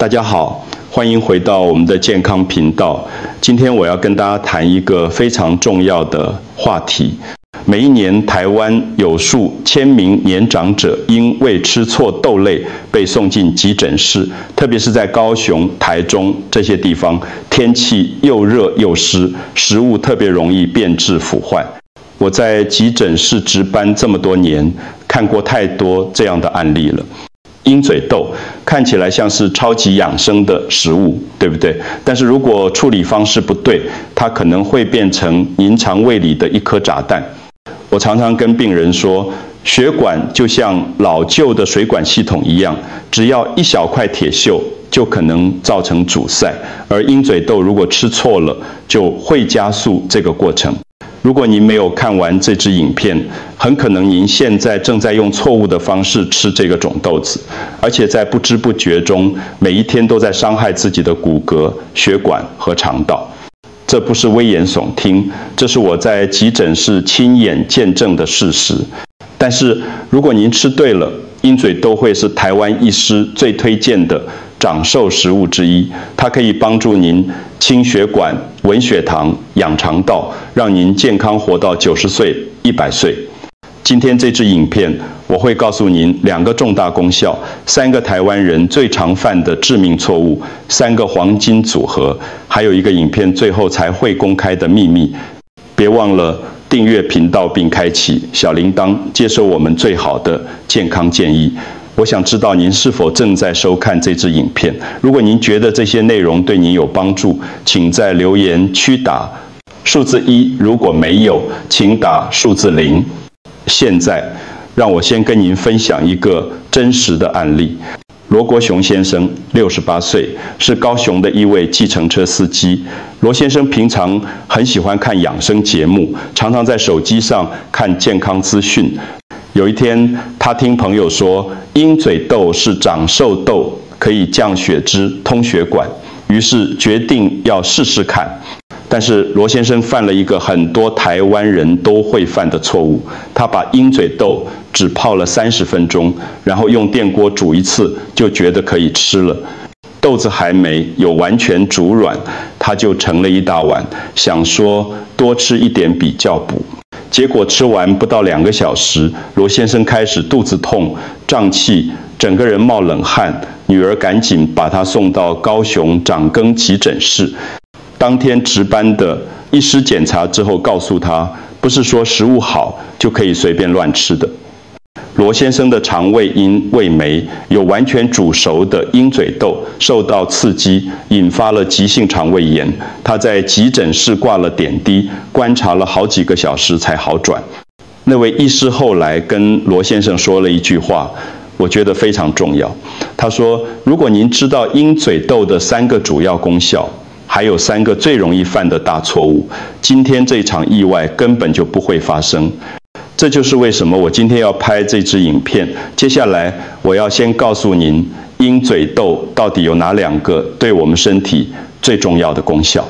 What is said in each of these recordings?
大家好，欢迎回到我们的健康频道。今天我要跟大家谈一个非常重要的话题。每一年，台湾有数千名年长者因为吃错豆类被送进急诊室，特别是在高雄、台中这些地方，天气又热又湿，食物特别容易变质腐坏。我在急诊室值班这么多年，看过太多这样的案例了。鹰嘴豆看起来像是超级养生的食物，对不对？但是如果处理方式不对，它可能会变成您肠胃里的一颗炸弹。我常常跟病人说，血管就像老旧的水管系统一样，只要一小块铁锈就可能造成阻塞，而鹰嘴豆如果吃错了，就会加速这个过程。如果您没有看完这支影片，很可能您现在正在用错误的方式吃这个种豆子，而且在不知不觉中，每一天都在伤害自己的骨骼、血管和肠道。这不是危言耸听，这是我在急诊室亲眼见证的事实。但是，如果您吃对了，鹰嘴豆会是台湾医师最推荐的长寿食物之一，它可以帮助您清血管、稳血糖、养肠道，让您健康活到90岁、100岁。今天这支影片，我会告诉您2个重大功效，3个台湾人最常犯的致命错误，3个黄金组合，还有一个影片最后才会公开的秘密。别忘了订阅频道并开启小铃铛，接收我们最好的健康建议。我想知道您是否正在收看这支影片。如果您觉得这些内容对您有帮助，请在留言区打数字1，如果没有，请打数字0。现在，让我先跟您分享一个真实的案例。罗国雄先生68岁，是高雄的一位计程车司机。罗先生平常很喜欢看养生节目，常常在手机上看健康资讯。有一天，他听朋友说鹰嘴豆是长寿豆，可以降血脂、通血管，于是决定要试试看。但是罗先生犯了一个很多台湾人都会犯的错误，他把鹰嘴豆只泡了30分钟，然后用电锅煮一次，就觉得可以吃了。豆子还没有完全煮软，他就盛了一大碗，想说多吃一点比较补。结果吃完不到2个小时，罗先生开始肚子痛、胀气，整个人冒冷汗。女儿赶紧把他送到高雄长庚急诊室。当天值班的医师检查之后告诉他，不是说食物好就可以随便乱吃的。罗先生的肠胃因味蕾有完全煮熟的鹰嘴豆受到刺激，引发了急性肠胃炎。他在急诊室挂了点滴，观察了好几个小时才好转。那位医师后来跟罗先生说了一句话，我觉得非常重要。他说，如果您知道鹰嘴豆的3个主要功效，还有3个最容易犯的大错误，今天这场意外根本就不会发生。这就是为什么我今天要拍这支影片。接下来我要先告诉您，鹰嘴豆到底有哪2个对我们身体最重要的功效。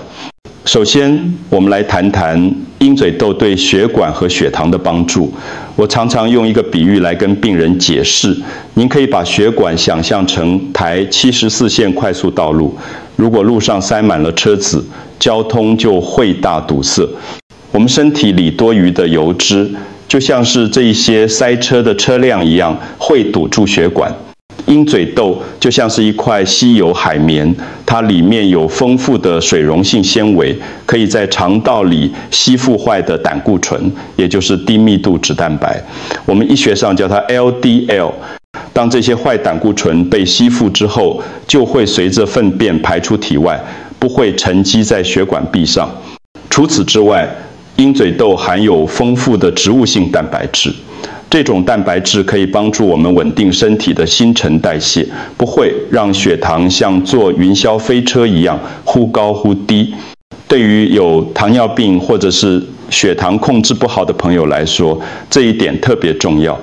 首先，我们来谈谈鹰嘴豆对血管和血糖的帮助。我常常用一个比喻来跟病人解释，您可以把血管想象成台74线快速道路，如果路上塞满了车子，交通就会大堵塞。我们身体里多余的油脂，就像是这一些塞车的车辆一样，会堵住血管。鹰嘴豆就像是一块稀有海绵，它里面有丰富的水溶性纤维，可以在肠道里吸附坏的胆固醇，也就是低密度脂蛋白。我们医学上叫它 LDL。当这些坏胆固醇被吸附之后，就会随着粪便排出体外，不会沉积在血管壁上。除此之外，鹰嘴豆含有丰富的植物性蛋白质。这种蛋白质可以帮助我们稳定身体的新陈代谢，不会让血糖像坐云霄飞车一样忽高忽低。对于有糖尿病或者是血糖控制不好的朋友来说，这一点特别重要。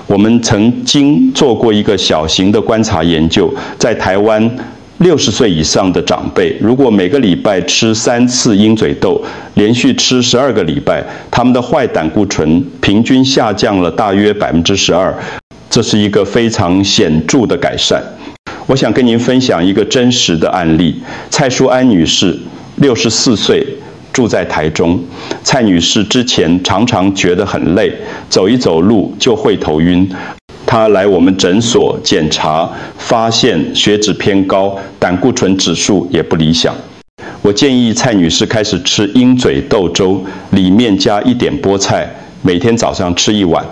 我们曾经做过一个小型的观察研究，在台湾60岁以上的长辈，如果每个礼拜吃3次鹰嘴豆，连续吃12个礼拜，他们的坏胆固醇平均下降了大约12%，这是一个非常显著的改善。我想跟您分享一个真实的案例。蔡淑安女士64岁，住在台中。蔡女士之前常常觉得很累，走一走路就会头晕。她来我们诊所检查，发现血脂偏高，胆固醇指数也不理想。我建议蔡女士开始吃鹰嘴豆粥，里面加一点菠菜，每天早上吃1碗。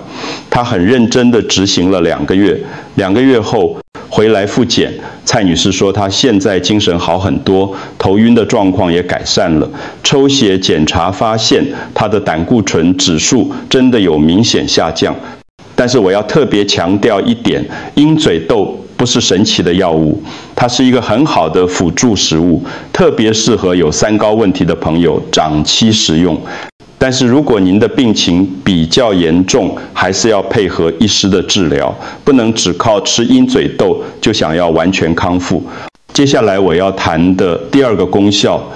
她很认真地执行了2个月，2个月后回来复检，蔡女士说她现在精神好很多，头晕的状况也改善了。抽血检查发现她的胆固醇指数真的有明显下降。但是我要特别强调一点，鹰嘴豆不是神奇的药物，它是一个很好的辅助食物，特别适合有三高问题的朋友长期食用。但是如果您的病情比较严重，还是要配合医师的治疗，不能只靠吃鹰嘴豆就想要完全康复。接下来我要谈的第2个功效，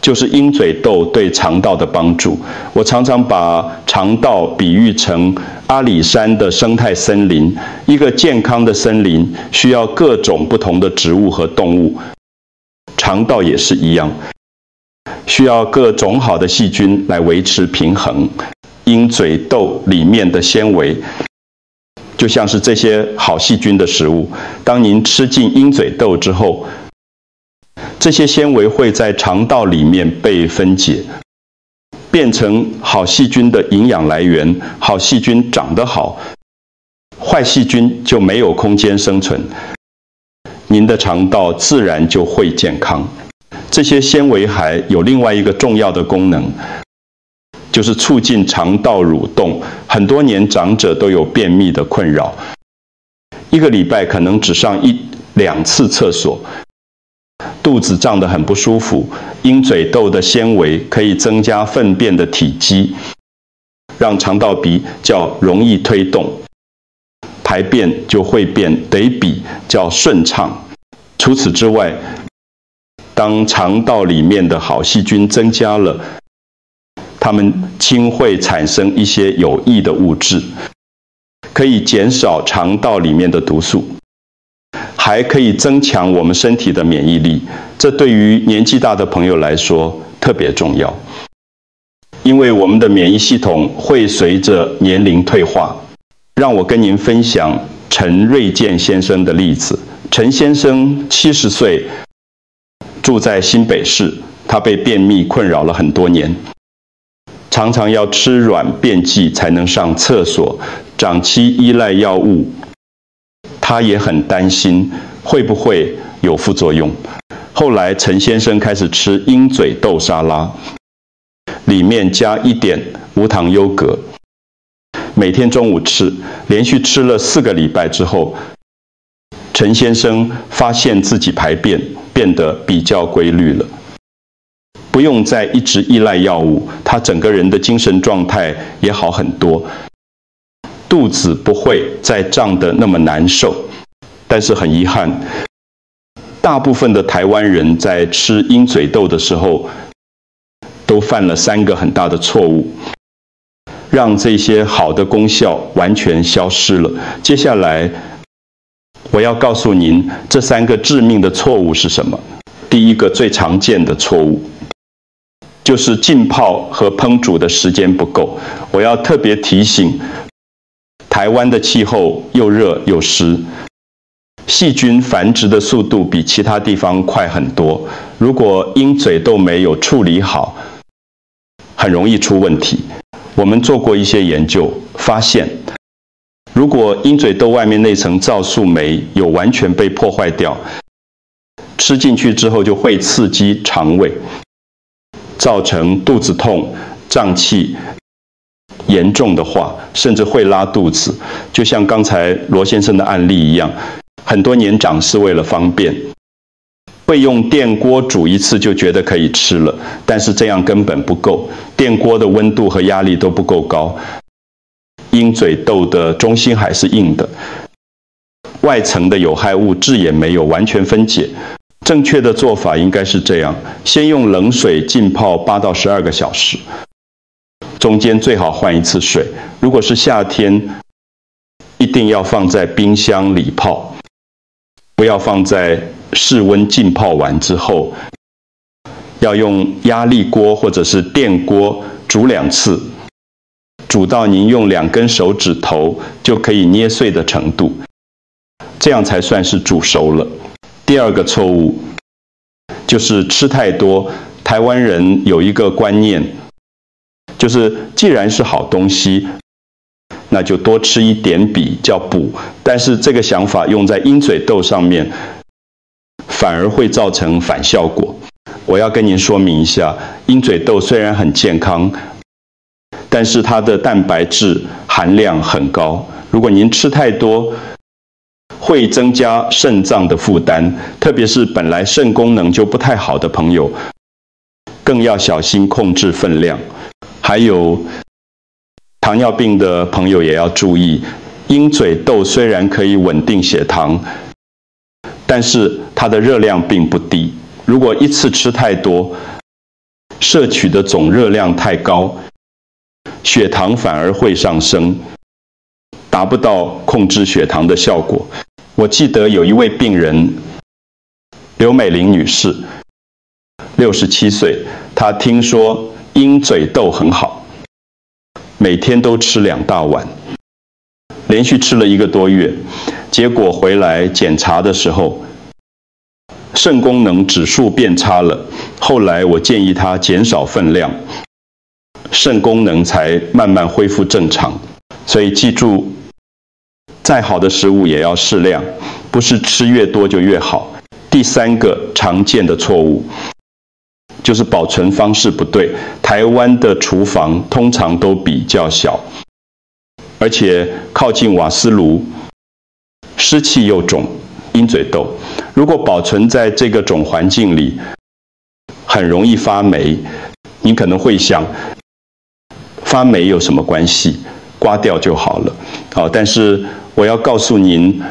就是鹰嘴豆对肠道的帮助。我常常把肠道比喻成阿里山的生态森林，一个健康的森林需要各种不同的植物和动物，肠道也是一样，需要各种好的细菌来维持平衡。鹰嘴豆里面的纤维就像是这些好细菌的食物，当您吃进鹰嘴豆之后，这些纤维会在肠道里面被分解，变成好细菌的营养来源。好细菌长得好，坏细菌就没有空间生存，您的肠道自然就会健康。这些纤维还有另外一个重要的功能，就是促进肠道蠕动。很多年长者都有便秘的困扰，一个礼拜可能只上1-2次厕所，肚子胀得很不舒服。鹰嘴豆的纤维可以增加粪便的体积，让肠道比较容易推动，排便就会变得比较顺畅。除此之外，当肠道里面的好细菌增加了，它们氢会产生一些有益的物质，可以减少肠道里面的毒素，还可以增强我们身体的免疫力。这对于年纪大的朋友来说特别重要，因为我们的免疫系统会随着年龄退化。让我跟您分享陈瑞健先生的例子。陈先生70岁，住在新北市，他被便秘困扰了很多年，常常要吃软便剂才能上厕所，长期依赖药物。他也很担心会不会有副作用。后来陈先生开始吃鹰嘴豆沙拉，里面加一点无糖优格，每天中午吃，连续吃了4个礼拜之后，陈先生发现自己排便变得比较规律了，不用再一直依赖药物，他整个人的精神状态也好很多，肚子不会再胀得那么难受。但是很遗憾，大部分的台湾人在吃鹰嘴豆的时候，都犯了3个很大的错误，让这些好的功效完全消失了。接下来我要告诉您，这3个致命的错误是什么。第一个最常见的错误，就是浸泡和烹煮的时间不够。我要特别提醒，台湾的气候又热又湿，细菌繁殖的速度比其他地方快很多。如果鹰嘴豆没有处理好，很容易出问题。我们做过一些研究，发现如果鹰嘴豆外面那层皂素酶有完全被破坏掉，吃进去之后就会刺激肠胃，造成肚子痛、胀气，严重的话甚至会拉肚子。就像刚才罗先生的案例一样，很多年长是为了方便，会用电锅煮一次就觉得可以吃了，但是这样根本不够，电锅的温度和压力都不够高，鹰嘴豆的中心还是硬的，外层的有害物质也没有完全分解。正确的做法应该是这样：先用冷水浸泡8到12个小时，中间最好换1次水。如果是夏天，一定要放在冰箱里泡。不要放在室温浸泡完之后，要用压力锅或者是电锅煮2次，煮到您用2根手指头就可以捏碎的程度，这样才算是煮熟了。第二个错误就是吃太多。台湾人有一个观念，就是既然是好东西，那就多吃一点比较补。但是这个想法用在鹰嘴豆上面，反而会造成反效果。我要跟您说明一下，鹰嘴豆虽然很健康，但是它的蛋白质含量很高。如果您吃太多，会增加肾脏的负担，特别是本来肾功能就不太好的朋友，更要小心控制分量。还有糖尿病的朋友也要注意，鹰嘴豆虽然可以稳定血糖，但是它的热量并不低。如果一次吃太多，摄取的总热量太高，血糖反而会上升，达不到控制血糖的效果。我记得有一位病人，刘美玲女士，67岁，她听说鹰嘴豆很好，每天都吃2大碗，连续吃了1个多月，结果回来检查的时候，肾功能指数变差了。后来我建议她减少分量，肾功能才慢慢恢复正常。所以记住，再好的食物也要适量，不是吃越多就越好。第3个常见的错误就是保存方式不对。台湾的厨房通常都比较小，而且靠近瓦斯炉，湿气又重，鹰嘴豆如果保存在这个种环境里，很容易发霉。你可能会想，发霉有什么关系？刮掉就好了。但是我要告诉您，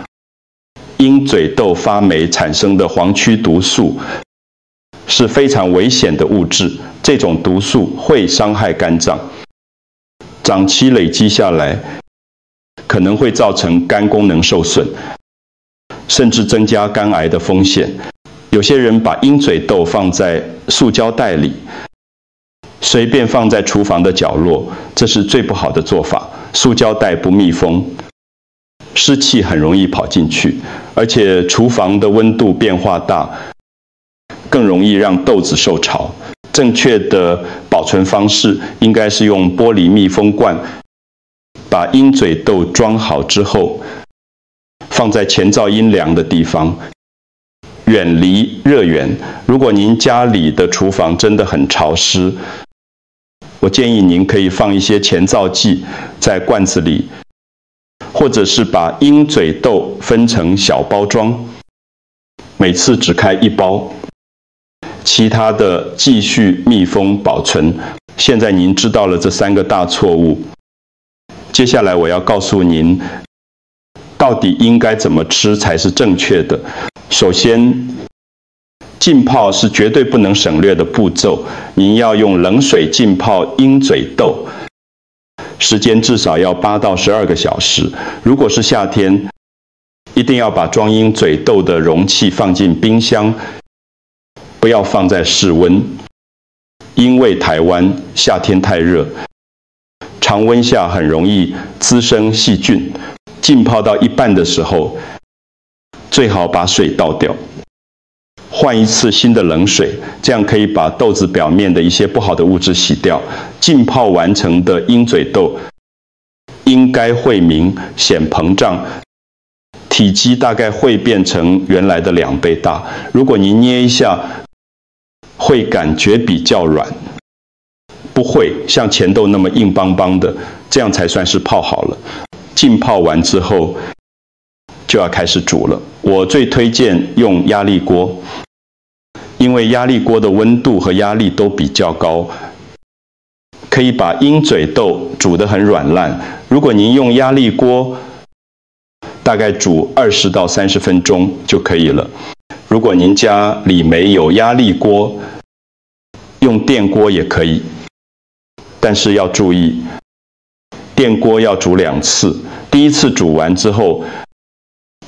鹰嘴豆发霉产生的黄曲毒素是非常危险的物质，这种毒素会伤害肝脏，长期累积下来，可能会造成肝功能受损，甚至增加肝癌的风险。有些人把鹰嘴豆放在塑胶袋里，随便放在厨房的角落，这是最不好的做法。塑胶袋不密封，湿气很容易跑进去，而且厨房的温度变化大，更容易让豆子受潮。正确的保存方式应该是用玻璃密封罐，把鹰嘴豆装好之后，放在前噪音良的地方，远离热源。如果您家里的厨房真的很潮湿，我建议您可以放一些前燥剂在罐子里，或者是把鹰嘴豆分成小包装，每次只开1包，其他的继续密封保存。现在您知道了这3个大错误，接下来我要告诉您，到底应该怎么吃才是正确的。首先，浸泡是绝对不能省略的步骤，您要用冷水浸泡鹰嘴豆，时间至少要8到12个小时。如果是夏天，一定要把装鹰嘴豆的容器放进冰箱，不要放在室温，因为台湾夏天太热，常温下很容易滋生细菌。浸泡到一半的时候，最好把水倒掉，换一次新的冷水，这样可以把豆子表面的一些不好的物质洗掉。浸泡完成的鹰嘴豆应该会明显膨胀，体积大概会变成原来的2倍大。如果您捏一下，会感觉比较软，不会像钱豆那么硬邦邦的，这样才算是泡好了。浸泡完之后就要开始煮了。我最推荐用压力锅，因为压力锅的温度和压力都比较高，可以把鹰嘴豆煮得很软烂。如果您用压力锅，大概煮20到30分钟就可以了。如果您家里没有压力锅，用电锅也可以，但是要注意，电锅要煮2次。第一次煮完之后，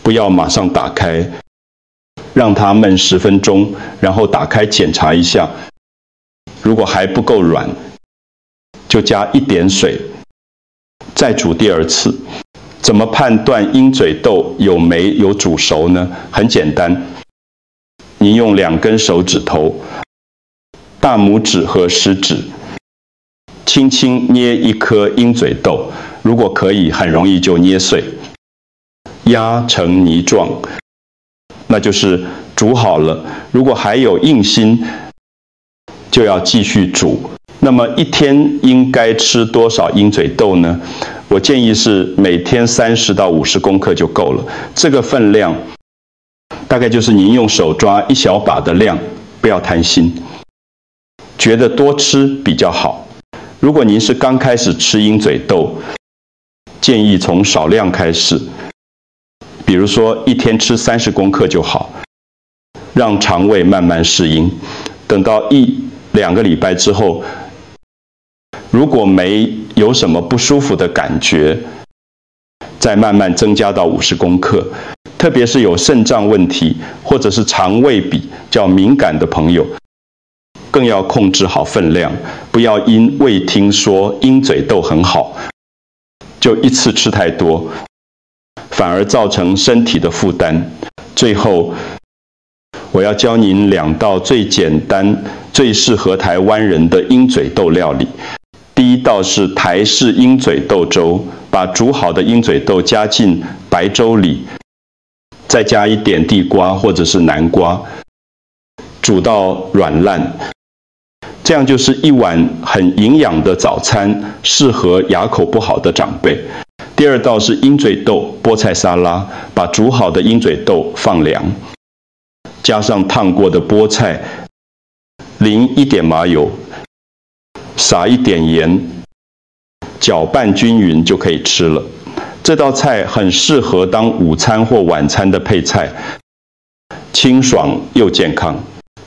不要马上打开，让它焖10分钟，然后打开检查一下，如果还不够软，就加1点水，再煮第2次。怎么判断鹰嘴豆有没有煮熟呢？很简单，你用2根手指头，大拇指和食指，轻轻捏一颗鹰嘴豆，如果可以，很容易就捏碎，压成泥状，那就是煮好了。如果还有硬心，就要继续煮。那么一天应该吃多少鹰嘴豆呢？我建议是每天30到50公克就够了。这个分量大概就是您用手抓1小把的量，不要贪心，觉得多吃比较好。如果您是刚开始吃鹰嘴豆，建议从少量开始，比如说一天吃30公克就好，让肠胃慢慢适应。等到1-2个礼拜之后，如果没有什么不舒服的感觉，再慢慢增加到50公克。特别是有肾脏问题或者是肠胃比较敏感的朋友，更要控制好分量，不要因为听说鹰嘴豆很好，就一次吃太多，反而造成身体的负担。最后，我要教您2道最简单、最适合台湾人的鹰嘴豆料理。第一道是台式鹰嘴豆粥，把煮好的鹰嘴豆加进白粥里，再加一点地瓜或者是南瓜，煮到软烂，这样就是一碗很营养的早餐，适合牙口不好的长辈。第2道是鹰嘴豆菠菜沙拉，把煮好的鹰嘴豆放凉，加上烫过的菠菜，淋1点麻油，撒1点盐，搅拌均匀就可以吃了。这道菜很适合当午餐或晚餐的配菜，清爽又健康。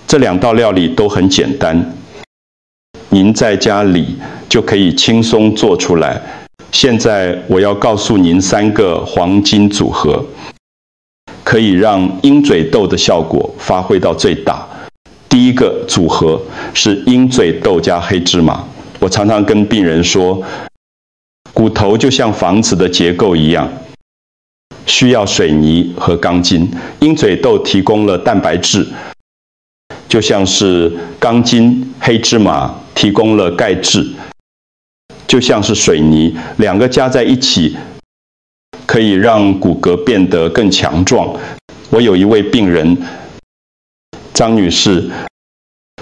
这2道料理都很简单，您在家里就可以轻松做出来。现在我要告诉您3个黄金组合，可以让鹰嘴豆的效果发挥到最大。第一个组合是鹰嘴豆加黑芝麻。我常常跟病人说，骨头就像房子的结构一样，需要水泥和钢筋。鹰嘴豆提供了蛋白质，就像是钢筋；黑芝麻提供了钙质，就像是水泥。2个加在一起，可以让骨骼变得更强壮。我有一位病人，张女士，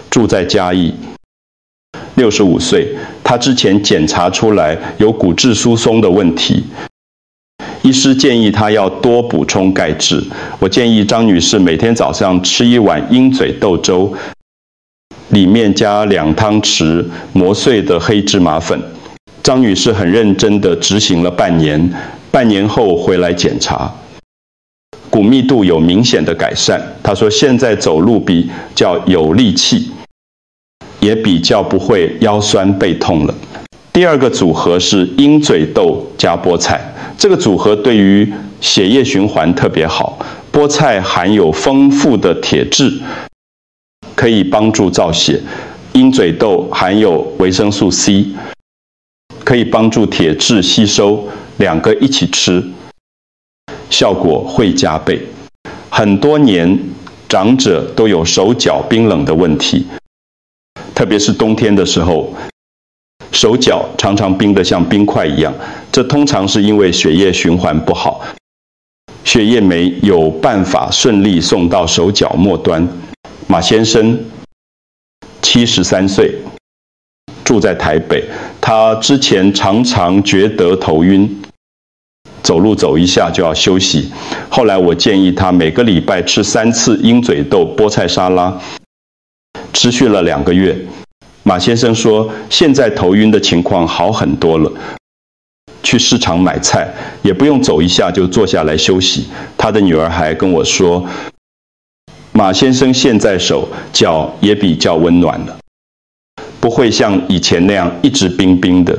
住在嘉义，65岁，她之前检查出来有骨质疏松的问题，医师建议她要多补充钙质。我建议张女士每天早上吃1碗鹰嘴豆粥，里面加2汤匙磨碎的黑芝麻粉。张女士很认真地执行了半年，半年后回来检查，骨密度有明显的改善。她说现在走路比较有力气，也比较不会腰酸背痛了。第2个组合是鹰嘴豆加菠菜，这个组合对于血液循环特别好。菠菜含有丰富的铁质，可以帮助造血；鹰嘴豆含有维生素 C， 可以帮助铁质吸收。2个一起吃，效果会加倍。很多年，长者都有手脚冰冷的问题，特别是冬天的时候，手脚常常冰得像冰块一样，这通常是因为血液循环不好，血液没有办法顺利送到手脚末端。马先生73岁，住在台北，他之前常常觉得头晕，走路走一下就要休息。后来我建议他每个礼拜吃3次鹰嘴豆菠菜沙拉，持续了2个月。马先生说，现在头晕的情况好很多了，去市场买菜也不用走一下就坐下来休息。他的女儿还跟我说，马先生现在手脚也比较温暖了，不会像以前那样一直冰冰的。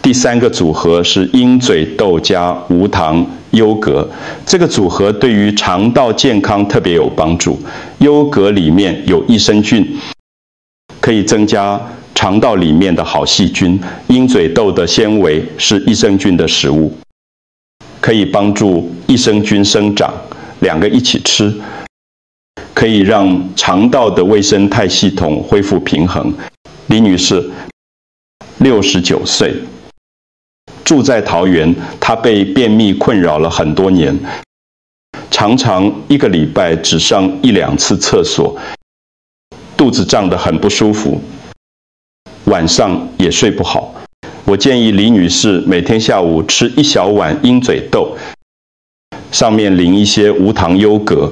第3个组合是鹰嘴豆加无糖优格，这个组合对于肠道健康特别有帮助。优格里面有益生菌，可以增加肠道里面的好细菌。鹰嘴豆的纤维是益生菌的食物，可以帮助益生菌生长，2个一起吃，可以让肠道的卫生态系统恢复平衡。李女士69岁，住在桃园，她被便秘困扰了很多年，常常1个礼拜只上1、2次厕所，肚子胀得很不舒服，晚上也睡不好。我建议李女士每天下午吃1小碗鹰嘴豆，上面淋一些无糖优格，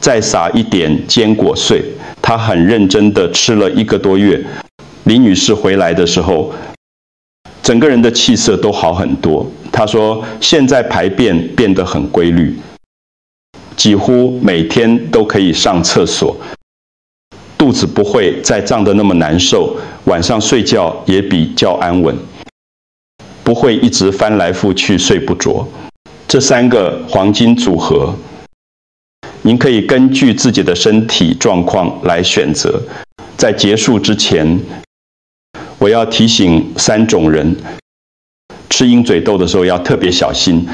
再撒一点坚果碎。她很认真地吃了1个多月。李女士回来的时候，整个人的气色都好很多。她说现在排便变得很规律，几乎每天都可以上厕所，肚子不会再胀得那么难受，晚上睡觉也比较安稳，不会一直翻来覆去睡不着。这3个黄金组合，您可以根据自己的身体状况来选择。在结束之前，我要提醒3种人，吃鹰嘴豆的时候要特别小心。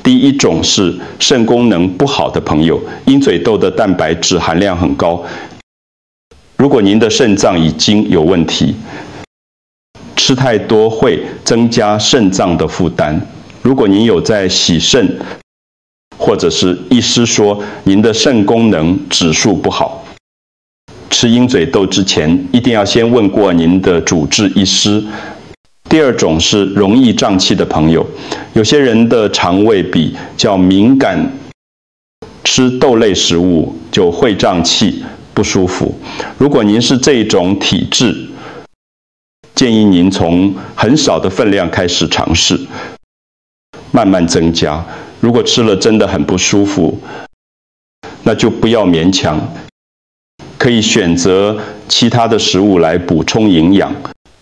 第一种是肾功能不好的朋友，鹰嘴豆的蛋白质含量很高，如果您的肾脏已经有问题，吃太多会增加肾脏的负担。如果您有在洗肾，或者是医师说您的肾功能指数不好，吃鹰嘴豆之前一定要先问过您的主治医师。第二种是容易胀气的朋友，有些人的肠胃比较敏感，吃豆类食物就会胀气不舒服。如果您是这种体质，建议您从很少的分量开始尝试，慢慢增加。如果吃了真的很不舒服，那就不要勉强，可以选择其他的食物来补充营养。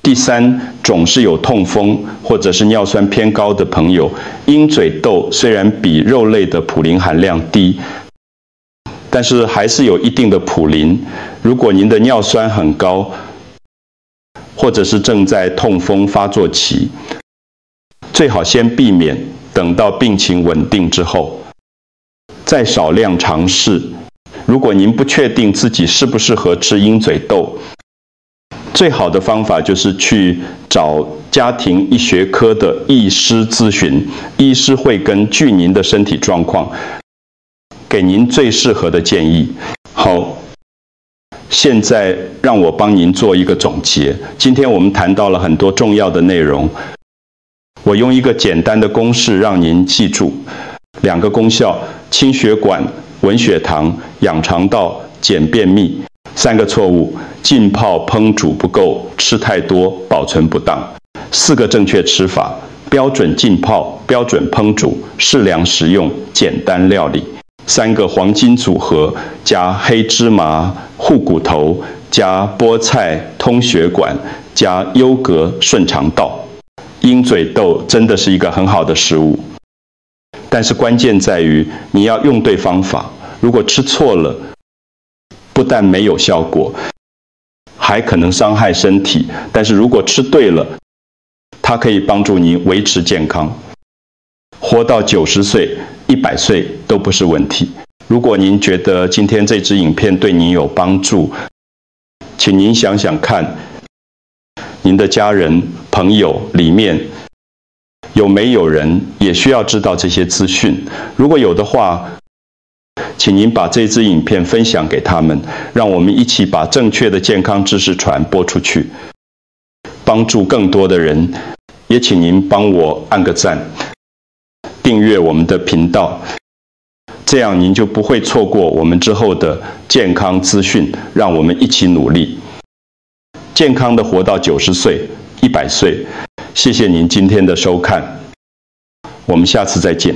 第3种是有痛风或者是尿酸偏高的朋友，鹰嘴豆虽然比肉类的普林含量低，但是还是有一定的普林。如果您的尿酸很高，或者是正在痛风发作期，最好先避免，等到病情稳定之后，再少量尝试。如果您不确定自己适不适合吃鹰嘴豆，最好的方法就是去找家庭医学科的医师咨询，医师会根据您的身体状况，给您最适合的建议。好，现在让我帮您做一个总结。今天我们谈到了很多重要的内容，我用一个简单的公式让您记住：2个功效，清血管、稳血糖、养肠道、减便秘。3个错误：浸泡烹煮不够，吃太多，保存不当。4个正确吃法：标准浸泡、标准烹煮、适量食用、简单料理。3个黄金组合，加黑芝麻护骨头，加菠菜通血管，加优格顺肠道。鹰嘴豆真的是一个很好的食物，但是关键在于你要用对方法。如果吃错了，不但没有效果，还可能伤害身体。但是如果吃对了，它可以帮助您维持健康，活到90岁、100岁都不是问题。如果您觉得今天这支影片对您有帮助，请您想想看，您的家人、朋友里面有没有人也需要知道这些资讯？如果有的话，请您把这支影片分享给他们，让我们一起把正确的健康知识传播出去，帮助更多的人。也请您帮我按个赞，订阅我们的频道，这样您就不会错过我们之后的健康资讯。让我们一起努力，健康的活到90岁、100岁。谢谢您今天的收看，我们下次再见。